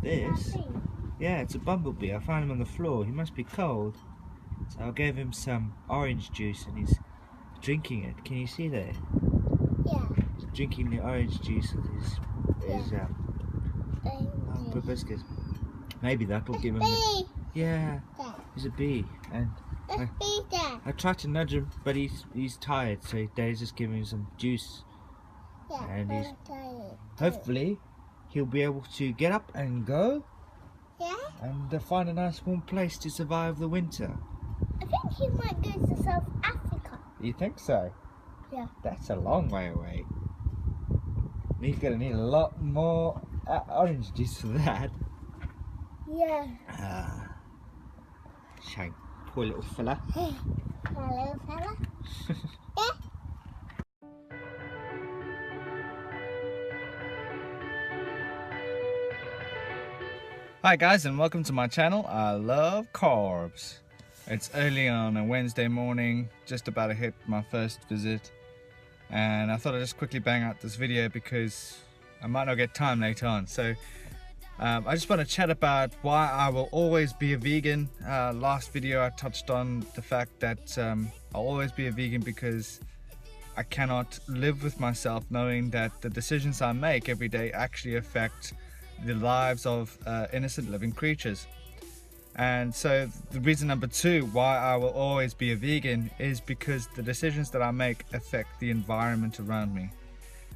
this. Yeah, it's a bumblebee. I found him on the floor. He must be cold. So I gave him some orange juice and he's drinking it. Can you see that? Yeah. He's drinking the orange juice with his proboscis. Maybe that will give him Bee. yeah, he's a bee. And I tried to nudge him, but he's tired, so Daddy's just giving him some juice. Yeah, And he's tired. hopefully he'll be able to get up and go. Yeah? And find a nice warm place to survive the winter. I think he might go to South Africa. You think so? Yeah. That's a long way away. He's going to need a lot more orange juice for that. Yeah. Shame. Poor little fella. Hello, fella. Yeah. Hi guys, and welcome to my channel. I love carbs. It's early on a Wednesday morning, just about to hit my first visit, and I thought I'd just quickly bang out this video because I might not get time later on. So I just want to chat about why I will always be a vegan. Last video I touched on the fact that I'll always be a vegan because I cannot live with myself knowing that the decisions I make every day actually affect the lives of innocent living creatures. And so the reason number two why I will always be a vegan is because the decisions that I make affect the environment around me.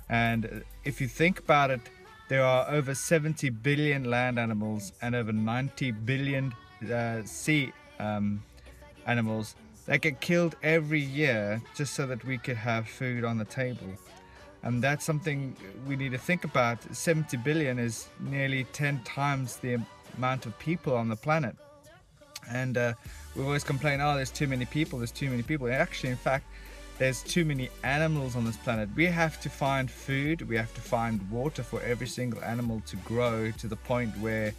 And if you think about it, there are over 70 billion land animals and over 90 billion sea animals that get killed every year just so that we could have food on the table. And that's something we need to think about. 70 billion is nearly 10 times the amount of people on the planet. And we always complain, oh, there's too many people, there's too many people. And actually, in fact, there's too many animals on this planet. We have to find food, we have to find water for every single animal to grow to the point where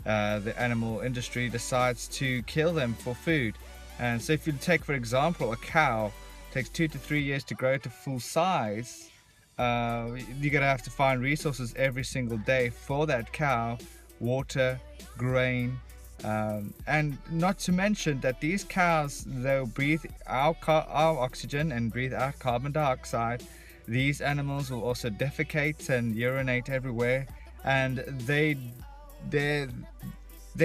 the animal industry decides to kill them for food. And so if you take, for example, a cow, it takes 2 to 3 years to grow to full size. You're gonna have to find resources every single day for that cow, water, grain, and not to mention that these cows, they'll breathe our oxygen and breathe out carbon dioxide. These animals will also defecate and urinate everywhere, and their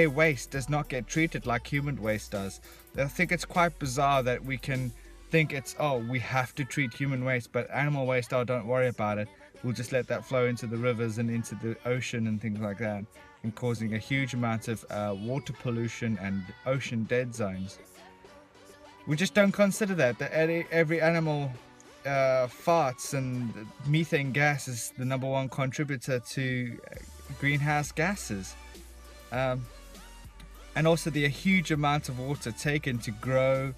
waste does not get treated like human waste does. I think it's quite bizarre that we can think it's, oh, we have to treat human waste, but animal waste, oh, don't worry about it, we'll just let that flow into the rivers and into the ocean and things like that, and causing a huge amount of water pollution and ocean dead zones. We just don't consider that every animal farts, and methane gas is the #1 contributor to greenhouse gases. And also the huge amount of water taken to grow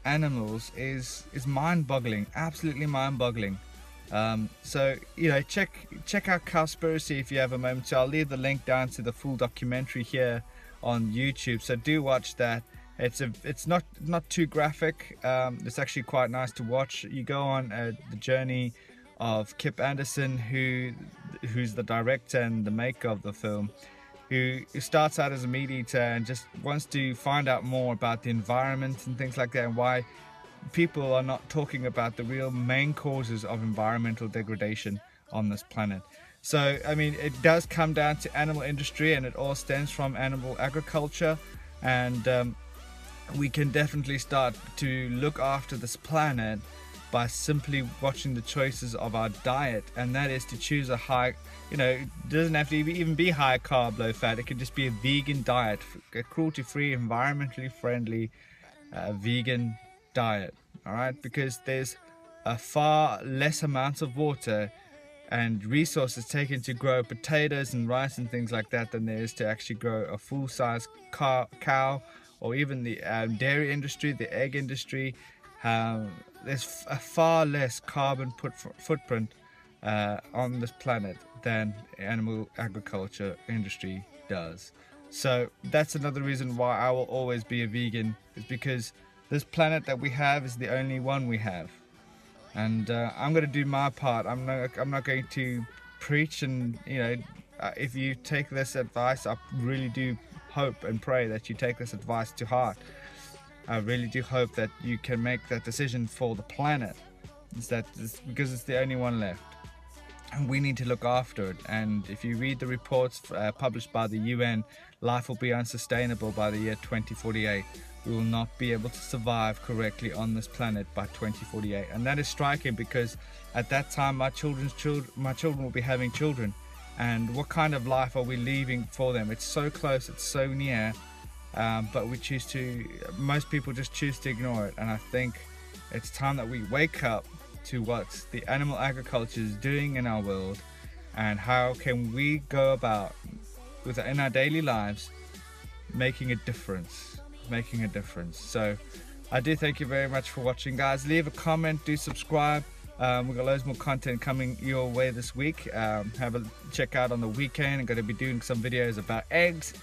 animals is mind-boggling, absolutely mind-boggling. So you know, check out Cowspiracy if you have a moment to. I'll leave the link down to the full documentary here on YouTube, so do watch that. It's not too graphic. It's actually quite nice to watch. You go on the journey of Kip Anderson, who's the director and the maker of the film, who starts out as a meat eater and just wants to find out more about the environment and things like that, and why people are not talking about the real main causes of environmental degradation on this planet. So I mean, it does come down to animal industry, and it all stems from animal agriculture, and we can definitely start to look after this planet by simply watching the choices of our diet, and that is to choose a high, you know, it doesn't have to even be high carb, low fat. It could just be a vegan diet, a cruelty-free, environmentally friendly vegan diet. All right, because there's a far less amount of water and resources taken to grow potatoes and rice and things like that than there is to actually grow a full-size cow, or even the dairy industry, the egg industry. There's a far less carbon footprint on this planet than animal agriculture industry does. So that's another reason why I will always be a vegan, is because this planet that we have is the only one we have, and I'm going to do my part. I'm not going to preach and, you know, if you take this advice, I really do hope and pray that you take this advice to heart. I really do hope that you can make that decision for the planet. Because it's the only one left, and we need to look after it. And if you read the reports published by the UN, life will be unsustainable by the year 2048. We will not be able to survive correctly on this planet by 2048, and that is striking because at that time my children will be having children, and what kind of life are we leaving for them? It's so close, it's so near, but most people just choose to ignore it. And I think it's time that we wake up to what the animal agriculture is doing in our world, and how can we go about in our daily lives making a difference. So I do thank you very much for watching, guys. Leave a comment, do subscribe. We've got loads more content coming your way this week. Have a check out on the weekend. I'm going to be doing some videos about eggs,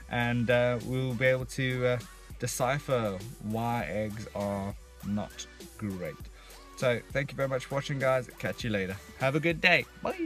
and we'll be able to decipher why eggs are not great. So thank you very much for watching, guys. Catch you later. Have a good day. Bye.